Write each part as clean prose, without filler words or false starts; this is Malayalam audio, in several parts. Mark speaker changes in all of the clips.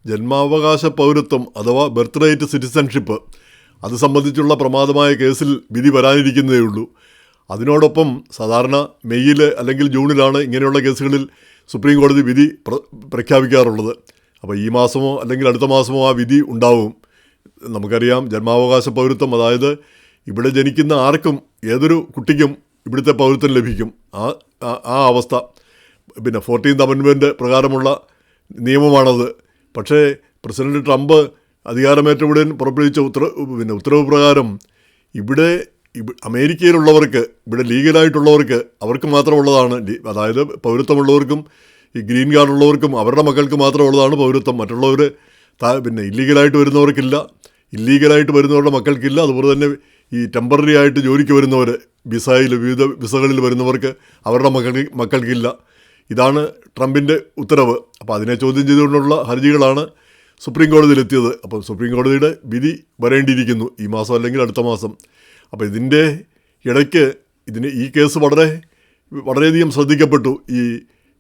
Speaker 1: ജന്മാവകാശ പൗരത്വം അഥവാ ബർത്ത് റൈറ്റ് സിറ്റിസൺഷിപ്പ് അത് സംബന്ധിച്ചുള്ള പ്രമാദമായ കേസിൽ വിധി വരാനിരിക്കുന്നതേ ഉള്ളൂ. അതിനോടൊപ്പം സാധാരണ മെയ്യിൽ അല്ലെങ്കിൽ ജൂണിലാണ് ഇങ്ങനെയുള്ള കേസുകളിൽ സുപ്രീം കോടതി വിധി പ്രഖ്യാപിക്കാറുള്ളത്. അപ്പോൾ ഈ മാസമോ അല്ലെങ്കിൽ അടുത്ത മാസമോ ആ വിധി ഉണ്ടാവും. നമുക്കറിയാം, ജന്മാവകാശ പൗരത്വം അതായത് ഇവിടെ ജനിക്കുന്ന ആർക്കും ഏതൊരു കുട്ടിക്കും ഇവിടുത്തെ പൗരത്വം ലഭിക്കും. ആ അവസ്ഥ 14th അമെൻഡ്മെൻറ്റ് പ്രകാരമുള്ള നിയമമാണത്. പക്ഷേ പ്രസിഡന്റ് ട്രംപ് അധികാരമേറ്റ ഉടൻ പുറപ്പെടുവിച്ച ഉത്തരവ് പ്രകാരം ഇവിടെ അമേരിക്കയിലുള്ളവർക്ക്, ഇവിടെ ലീഗലായിട്ടുള്ളവർക്ക് അവർക്ക് മാത്രമുള്ളതാണ്, അതായത് പൗരത്വമുള്ളവർക്കും ഈ ഗ്രീൻ കാർഡ് ഉള്ളവർക്കും അവരുടെ മക്കൾക്ക് മാത്രമുള്ളതാണ് പൗരത്വം. മറ്റുള്ളവർ ഇല്ലീഗലായിട്ട് വരുന്നവർക്കില്ല, ഇല്ലീഗലായിട്ട് വരുന്നവരുടെ മക്കൾക്കില്ല. അതുപോലെ തന്നെ ഈ ടെമ്പററി ആയിട്ട് ജോലിക്ക് വരുന്നവർ, വിവിധ വിസകളിൽ വരുന്നവർക്ക് അവരുടെ മക്കൾക്കില്ല. ഇതാണ് ട്രംപിൻ്റെ ഉത്തരവ്. അപ്പോൾ അതിനെ ചോദ്യം ചെയ്തുകൊണ്ടുള്ള ഹർജികളാണ് സുപ്രീം കോടതിയിലെത്തിയത്. അപ്പോൾ സുപ്രീം കോടതിയുടെ വിധി വരേണ്ടിയിരിക്കുന്നു ഈ മാസം അല്ലെങ്കിൽ അടുത്ത മാസം. അപ്പോൾ ഇതിൻ്റെ ഇടയ്ക്ക് ഈ കേസ് വളരെയധികം ശ്രദ്ധിക്കപ്പെട്ടു. ഈ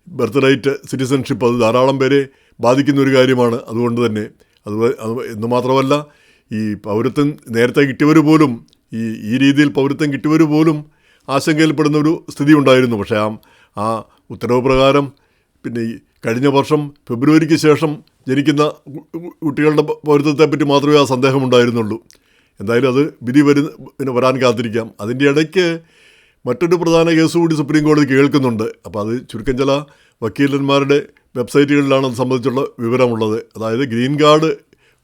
Speaker 1: ബർത്ത് റൈറ്റ് സിറ്റിസൺഷിപ്പ് അത് ധാരാളം പേരെ ബാധിക്കുന്ന ഒരു കാര്യമാണ്. അതുകൊണ്ട് തന്നെ എന്ന് മാത്രമല്ല, ഈ പൗരത്വം നേരത്തെ കിട്ടിയവർ പോലും ഈ രീതിയിൽ പൗരത്വം കിട്ടിയവർ പോലും ആശങ്കയിൽപ്പെടുന്ന ഒരു സ്ഥിതി ഉണ്ടായിരുന്നു. പക്ഷേ ആ ഉത്തരവ് പ്രകാരം ഈ കഴിഞ്ഞ വർഷം ഫെബ്രുവരിക്ക് ശേഷം ജനിക്കുന്ന കുട്ടികളുടെ പൗരത്വത്തെപ്പറ്റി മാത്രമേ ആ സന്ദേഹമുണ്ടായിരുന്നുള്ളൂ. എന്തായാലും അത് വിധി വരാൻ കാത്തിരിക്കാം. അതിൻ്റെ ഇടയ്ക്ക് മറ്റൊരു പ്രധാന കേസ് കൂടി സുപ്രീം കോടതി കേൾക്കുന്നുണ്ട്. അപ്പോൾ അത് ചുരുക്കം ചില വക്കീലന്മാരുടെ വെബ്സൈറ്റുകളിലാണ് അത് സംബന്ധിച്ചുള്ള വിവരമുള്ളത്. അതായത് ഗ്രീൻ കാർഡ്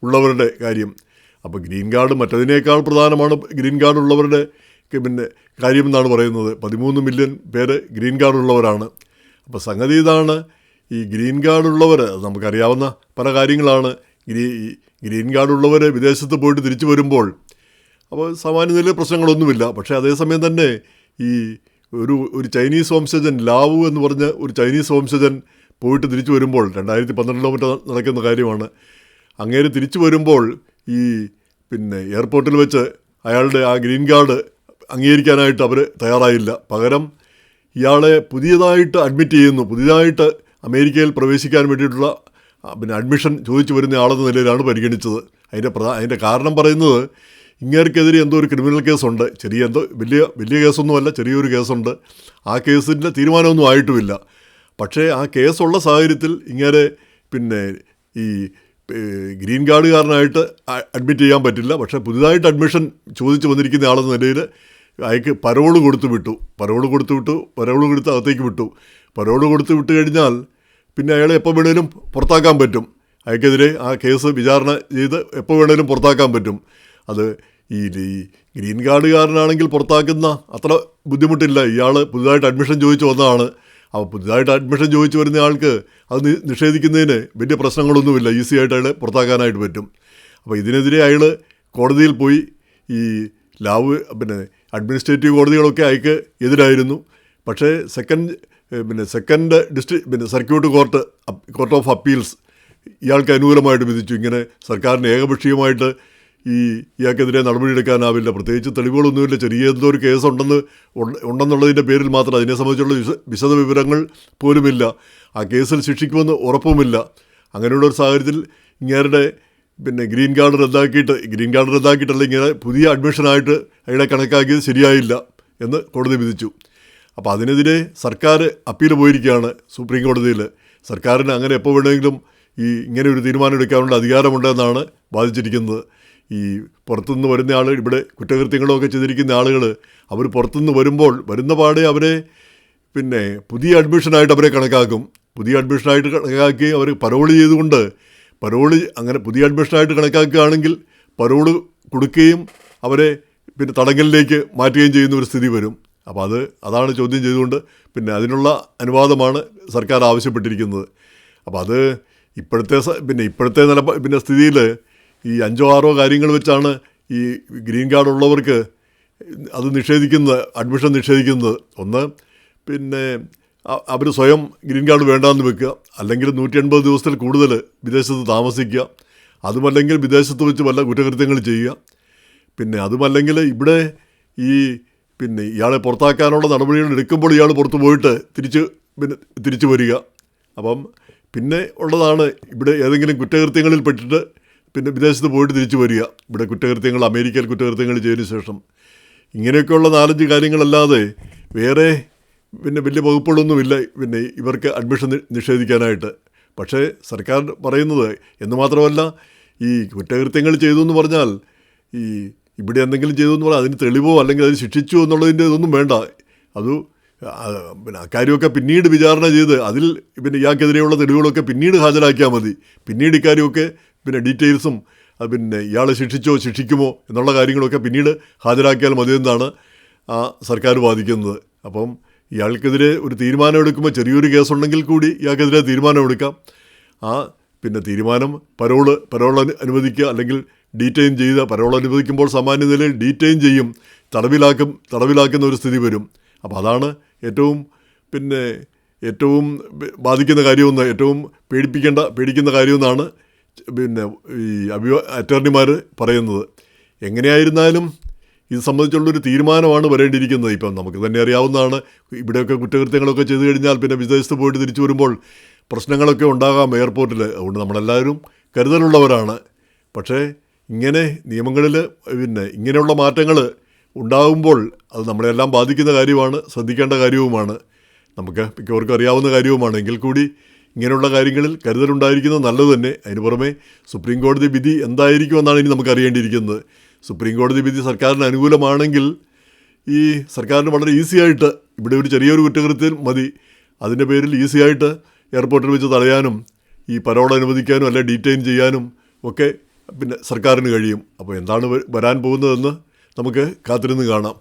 Speaker 1: ഉള്ളവരുടെ കാര്യം. അപ്പോൾ ഗ്രീൻ കാർഡ് മറ്റതിനേക്കാൾ പ്രധാനമാണ് ഗ്രീൻ കാർഡ് ഉള്ളവരുടെ കാര്യം എന്നാണ് പറയുന്നത്. 13 മില്യൺ പേര് ഗ്രീൻ കാർഡ് ഉള്ളവരാണ്. അപ്പോൾ സംഗതി ഇതാണ്, ഈ ഗ്രീൻ കാർഡ് ഉള്ളവർ, നമുക്കറിയാവുന്ന പല കാര്യങ്ങളാണ്. ഗ്രീൻ കാർഡ് ഉള്ളവർ വിദേശത്ത് പോയിട്ട് തിരിച്ചു വരുമ്പോൾ അപ്പോൾ സാമാന്യ നിലയിൽ പ്രശ്നങ്ങളൊന്നുമില്ല. പക്ഷേ അതേസമയം തന്നെ ഈ ഒരു ചൈനീസ് വംശജൻ, ലാവു എന്ന് പറഞ്ഞ ഒരു ചൈനീസ് വംശജൻ പോയിട്ട് തിരിച്ചു വരുമ്പോൾ 2012 നടക്കുന്ന കാര്യമാണ്. അങ്ങേര് തിരിച്ചു വരുമ്പോൾ ഈ എയർപോർട്ടിൽ വെച്ച് അയാളുടെ ആ ഗ്രീൻ കാർഡ് അംഗീകരിക്കാനായിട്ട് അവർ തയ്യാറായില്ല. പകരം ഇയാളെ പുതിയതായിട്ട് അഡ്മിറ്റ് ചെയ്യുന്നു. പുതിയതായിട്ട് അമേരിക്കയിൽ പ്രവേശിക്കാൻ വേണ്ടിയിട്ടുള്ള അഡ്മിഷൻ ചോദിച്ചു വരുന്ന ആളെന്ന നിലയിലാണ് പരിഗണിച്ചത്. അതിൻ്റെ കാരണം പറയുന്നത്, ഇങ്ങേർക്കെതിരെ എന്തോ ഒരു ക്രിമിനൽ കേസുണ്ട്. വലിയ കേസൊന്നുമല്ല, ചെറിയൊരു കേസുണ്ട്. ആ കേസിൻ്റെ തീരുമാനമൊന്നും ആയിട്ടുമില്ല. പക്ഷേ ആ കേസുള്ള സാഹചര്യത്തിൽ ഇങ്ങനെ ഈ ഗ്രീൻ കാർഡുകാരനായിട്ട് അഡ്മിറ്റ് ചെയ്യാൻ പറ്റില്ല. പക്ഷേ പുതിയതായിട്ട് അഡ്മിഷൻ ചോദിച്ചു വന്നിരിക്കുന്ന ആളെന്ന നിലയിൽ അയാൾക്ക് പരോള് കൊടുത്ത് അകത്തേക്ക് വിട്ടു. പരോള് കൊടുത്ത് വിട്ട് കഴിഞ്ഞാൽ പിന്നെ അയാളെ എപ്പോൾ വേണേലും പുറത്താക്കാൻ പറ്റും. അയാൾക്കെതിരെ ആ കേസ് വിചാരണ ചെയ്ത് എപ്പോൾ വേണേലും പുറത്താക്കാൻ പറ്റും. അത് ഈ ഗ്രീൻ കാർഡുകാരനാണെങ്കിൽ പുറത്താക്കുന്ന അത്ര ബുദ്ധിമുട്ടില്ല. ഇയാൾ പുതുതായിട്ട് അഡ്മിഷൻ ചോദിച്ചു വന്നതാണ്. അപ്പോൾ പുതുതായിട്ട് അഡ്മിഷൻ ചോദിച്ചു വരുന്ന ആൾക്ക് അത് നിഷേധിക്കുന്നതിന് വലിയ പ്രശ്നങ്ങളൊന്നുമില്ല. ഈസി ആയിട്ട് അയാളെ പുറത്താക്കാനായിട്ട് പറ്റും. അപ്പോൾ ഇതിനെതിരെ അയാൾ കോടതിയിൽ പോയി. ഈ അഡ്മിനിസ്ട്രേറ്റീവ് കോടതികളൊക്കെ അയാൾക്ക് എതിരായിരുന്നു. പക്ഷേ second circuit court of appeals ഇയാൾക്ക് അനുകൂലമായിട്ട് വിധിച്ചു. ഇങ്ങനെ സർക്കാരിന് ഏകപക്ഷീയമായിട്ട് ഇയാൾക്കെതിരെ നടപടിയെടുക്കാനാവില്ല, പ്രത്യേകിച്ച് തെളിവുകളൊന്നുമില്ല, ചെറിയ എന്തോ ഒരു കേസ് ഉണ്ടെന്നുള്ളതിൻ്റെ പേരിൽ മാത്രം, അതിനെ സംബന്ധിച്ചുള്ള വിശദ വിവരങ്ങൾ പോലുമില്ല, ആ കേസിൽ ശിക്ഷിക്കുമെന്ന് ഉറപ്പുമില്ല. അങ്ങനെയുള്ള ഒരു സാഹചര്യത്തിൽ ഇങ്ങേരുടെ ഗ്രീൻ കാർഡ് റദ്ദാക്കിയിട്ടല്ല ഇങ്ങനെ പുതിയ അഡ്മിഷനായിട്ട് അയാളെ കണക്കാക്കിയത് ശരിയായില്ല എന്ന് കോടതി വിധിച്ചു. അപ്പോൾ അതിനെതിരെ സർക്കാർ അപ്പീൽ പോയിരിക്കുകയാണ് സുപ്രീം കോടതിയിൽ. സർക്കാരിന് അങ്ങനെ എപ്പോൾ വേണമെങ്കിലും ഇങ്ങനെ ഒരു തീരുമാനം എടുക്കാനുള്ള അധികാരമുണ്ടെന്നാണ് വാദിച്ചിരിക്കുന്നത്. ഈ പുറത്തുനിന്ന് വരുന്ന ആൾ, ഇവിടെ കുറ്റകൃത്യങ്ങളൊക്കെ ചെയ്തിരിക്കുന്ന ആളുകൾ, അവർ പുറത്തുനിന്ന് വരുന്ന പാടെ അവരെ പുതിയ അഡ്മിഷനായിട്ട് അവരെ കണക്കാക്കും. പുതിയ അഡ്മിഷനായിട്ട് കണക്കാക്കി അവർ പരോള് ചെയ്തുകൊണ്ട് അങ്ങനെ പുതിയ അഡ്മിഷനായിട്ട് കണക്കാക്കുകയാണെങ്കിൽ പരോള് കൊടുക്കുകയും അവരെ തടങ്കലിലേക്ക് മാറ്റുകയും ചെയ്യുന്ന ഒരു സ്ഥിതി വരും. അപ്പോൾ അതാണ് ചോദ്യം ചെയ്തുകൊണ്ട് അതിനുള്ള അനുവാദമാണ് സർക്കാർ ആവശ്യപ്പെട്ടിരിക്കുന്നത്. അപ്പോൾ അത് ഇപ്പോഴത്തെ സ്ഥിതിയിൽ ഈ 5-6 കാര്യങ്ങൾ വെച്ചാണ് ഈ ഗ്രീൻ കാർഡ് ഉള്ളവർക്ക് അത് അഡ്മിഷൻ നിഷേധിക്കുന്നത്. ഒന്ന്, അവർ സ്വയം ഗ്രീൻ കാർഡ് വേണ്ടാന്ന് വെക്കുക, അല്ലെങ്കിൽ 180 ദിവസത്തിൽ കൂടുതൽ വിദേശത്ത് താമസിക്കുക, അതുമല്ലെങ്കിൽ വിദേശത്ത് വെച്ച് വല്ല കുറ്റകൃത്യങ്ങൾ ചെയ്യുക, അതുമല്ലെങ്കിൽ ഇവിടെ ഇയാളെ പുറത്താക്കാനുള്ള നടപടികൾ എടുക്കുമ്പോൾ ഇയാൾ പുറത്തു പോയിട്ട് തിരിച്ചു വരിക. അപ്പം പിന്നെ ഉള്ളതാണ് ഇവിടെ ഏതെങ്കിലും കുറ്റകൃത്യങ്ങളിൽ പെട്ടിട്ട് പിന്നെ വിദേശത്ത് പോയിട്ട് തിരിച്ചു വരിക. ഇവിടെ കുറ്റകൃത്യങ്ങൾ, അമേരിക്കയിൽ കുറ്റകൃത്യങ്ങൾ ചെയ്തതിന് ശേഷം ഇങ്ങനെയൊക്കെയുള്ള 4-5 കാര്യങ്ങളല്ലാതെ വേറെ പിന്നെ വലിയ വകുപ്പുകളൊന്നുമില്ല പിന്നെ ഇവർക്ക് അഡ്മിഷൻ നിഷേധിക്കാനായിട്ട്. പക്ഷേ സർക്കാർ പറയുന്നത് എന്ന് മാത്രമല്ല, ഈ കുറ്റകൃത്യങ്ങൾ ചെയ്തു എന്ന് പറഞ്ഞാൽ ഈ ഇവിടെ എന്തെങ്കിലും ചെയ്തു എന്ന് പറഞ്ഞാൽ അതിന് തെളിവോ അല്ലെങ്കിൽ അത് ശിക്ഷിച്ചു എന്നുള്ളതിൻ്റെ ഇതൊന്നും വേണ്ട. അത് പിന്നെ അക്കാര്യമൊക്കെ പിന്നീട് വിചാരണ ചെയ്ത് അതിൽ പിന്നെ ഇയാൾക്കെതിരെയുള്ള തെളിവുകളൊക്കെ പിന്നീട് ഹാജരാക്കിയാൽ മതി. പിന്നീട് ഇക്കാര്യമൊക്കെ പിന്നെ ഡീറ്റെയിൽസും പിന്നെ ഇയാളെ ശിക്ഷിച്ചോ ശിക്ഷിക്കുമോ എന്നുള്ള കാര്യങ്ങളൊക്കെ പിന്നീട് ഹാജരാക്കിയാൽ മതിയെന്നാണ് സർക്കാർ വാദിക്കുന്നത്. അപ്പം ഇയാൾക്കെതിരെ ഒരു തീരുമാനം എടുക്കുമ്പോൾ ചെറിയൊരു കേസുണ്ടെങ്കിൽ കൂടി ഇയാൾക്കെതിരെ തീരുമാനമെടുക്കാം. പിന്നെ തീരുമാനം പരോൾ അനുവദിക്കുക, അല്ലെങ്കിൽ ഡീറ്റെയിൻ ചെയ്ത് പരോൾ അനുവദിക്കുമ്പോൾ സാമാന്യ നിലയിൽ ഡീറ്റെയിൻ ചെയ്യും, തടവിലാക്കുന്ന ഒരു സ്ഥിതി വരും. അപ്പോൾ അതാണ് ഏറ്റവും ബാധിക്കുന്ന കാര്യമെന്ന്, ഏറ്റവും പേടിക്കുന്ന കാര്യമെന്നാണ് പിന്നെ ഈ അറ്റോർണിമാർ പറയുന്നത്. എങ്ങനെയായിരുന്നാലും ഇത് സംബന്ധിച്ചുള്ളൊരു തീരുമാനമാണ് വരേണ്ടിയിരിക്കുന്നത്. ഇപ്പം നമുക്ക് തന്നെ അറിയാവുന്നതാണ്, ഇവിടെയൊക്കെ കുറ്റകൃത്യങ്ങളൊക്കെ ചെയ്തു കഴിഞ്ഞാൽ പിന്നെ വിദേശത്ത് പോയിട്ട് തിരിച്ചു വരുമ്പോൾ പ്രശ്നങ്ങളൊക്കെ ഉണ്ടാകാം എയർപോർട്ടിൽ. അതുകൊണ്ട് നമ്മളെല്ലാവരും കരുതലുള്ളവരാണ്. പക്ഷേ ഇങ്ങനെ നിയമങ്ങളിൽ പിന്നെ ഇങ്ങനെയുള്ള മാറ്റങ്ങൾ ഉണ്ടാകുമ്പോൾ അത് നമ്മളെല്ലാം ബാധിക്കുന്ന കാര്യമാണ്, ശ്രദ്ധിക്കേണ്ട കാര്യവുമാണ്, നമുക്ക് മിക്കവർക്കും അറിയാവുന്ന കാര്യവുമാണ്. എങ്കിൽ കൂടി ഇങ്ങനെയുള്ള കാര്യങ്ങളിൽ കരുതലുണ്ടായിരിക്കുന്നത് നല്ലത് തന്നെ. അതിന് പുറമെ സുപ്രീം കോടതി വിധി എന്തായിരിക്കുമെന്നാണ് ഇനി നമുക്ക് അറിയേണ്ടിയിരിക്കുന്നത്. സുപ്രീം കോടതി വിധി സർക്കാരിന് അനുകൂലമാണെങ്കിൽ ഈ സർക്കാരിന് വളരെ ഈസിയായിട്ട് ഇവിടെ ഒരു ചെറിയൊരു കുറ്റകൃത്യം മതി, അതിൻ്റെ പേരിൽ ഈസിയായിട്ട് എയർപോർട്ടിൽ വെച്ച് തടയാനും ഈ പരോൾ അനുവദിക്കാനും അല്ലെ ഡീറ്റെയിൻ ചെയ്യാനും ഒക്കെ പിന്നെ സർക്കാരിന് കഴിയും. അപ്പോൾ എന്താണ് വരാൻ പോകുന്നതെന്ന് നമുക്ക് കാത്തിരുന്ന് കാണാം.